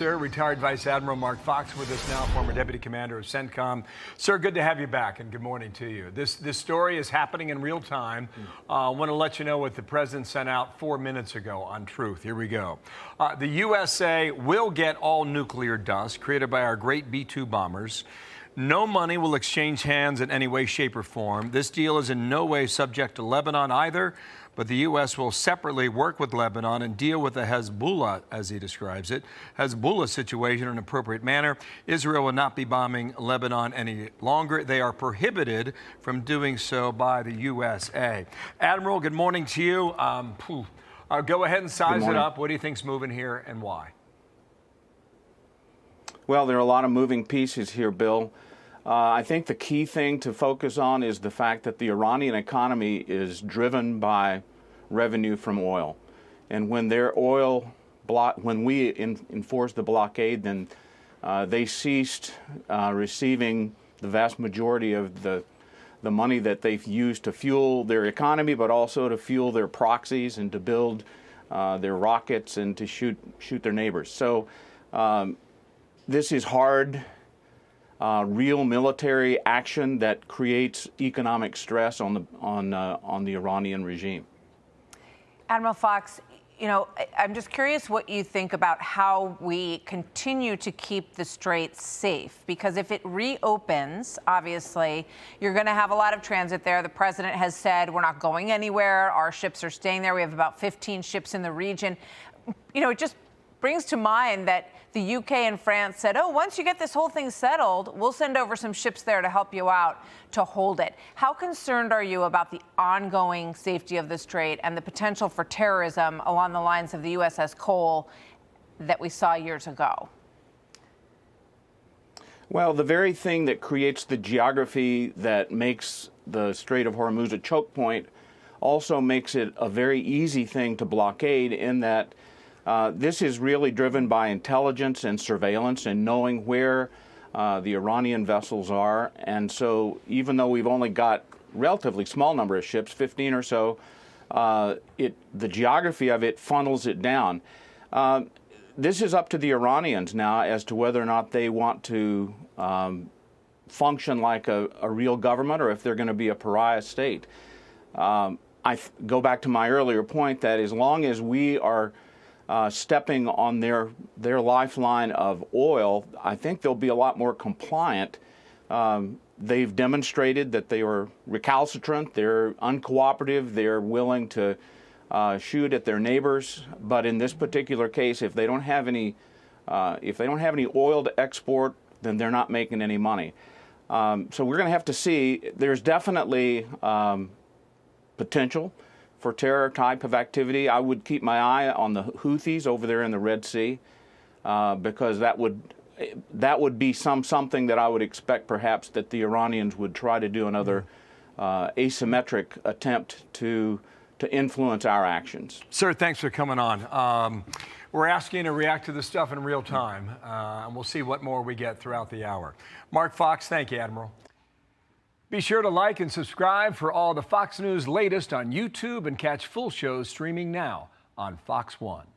Sir, retired Vice Admiral Mark Fox with us now, former Deputy Commander of CENTCOM. Sir, good to have you back, and good morning to you. This story is happening in real time. I want to let you know what the President sent out 4 minutes ago on Truth. Here we go. The USA will get all nuclear dust created by our great B-2 bombers. No money will exchange hands in any way, shape, or form. This deal is in no way subject to Lebanon either, but the U.S. will separately work with Lebanon and deal with the Hezbollah, as he describes it, Hezbollah situation in an appropriate manner. Israel will not be bombing Lebanon any longer. They are prohibited from doing so by the USA. Admiral, good morning to you. Go ahead and size it up. What do you think's moving here and why? Well, there are a lot of moving pieces here, Bill. I think the key thing to focus on is the fact that the Iranian economy is driven by revenue from oil. And when their oil, when we enforced the blockade, then they ceased receiving the vast majority of the money that they've used to fuel their economy, but also to fuel their proxies and to build their rockets and to shoot their neighbors. So this is hard, real military action that creates economic stress on the Iranian regime. Admiral Fox, you know, I'm just curious what you think about how we continue to keep the Strait safe, because if it reopens, obviously, you're going to have a lot of transit there. The president has said we're not going anywhere. Our ships are staying there. We have about 15 ships in the region. You know, it just brings to mind that the UK and France said, oh, once you get this whole thing settled, we'll send over some ships there to help you out to hold it. How concerned are you about the ongoing safety of the Strait and the potential for terrorism along the lines of the USS Cole that we saw years ago? Well, the very thing that creates the geography that makes the Strait of Hormuz a choke point also makes it a very easy thing to blockade, in that this is really driven by intelligence and surveillance and knowing where the Iranian vessels are. And so even though we've only got relatively small number of ships, 15 or so, the geography of it funnels it down. This is up to the Iranians now as to whether or not they want to function like a real government, or if they're going to be a pariah state. I go back to my earlier point that as long as we are stepping on their lifeline of oil, I think they'll be a lot more compliant. They've demonstrated that they are recalcitrant, they're uncooperative, they're willing to shoot at their neighbors. But in this particular case, if they don't have any oil to export, then they're not making any money. So we're going to have to see. There's definitely potential for terror type of activity. I would keep my eye on the Houthis over there in the Red Sea, because that would be something that I would expect perhaps that the Iranians would try to do another asymmetric attempt to influence our actions. Sir, thanks for coming on. We're asking you to react to this stuff in real time, and we'll see what more we get throughout the hour. Mark Fox, thank you, Admiral. Be sure to like and subscribe for all the Fox News latest on YouTube, and catch full shows streaming now on Fox One.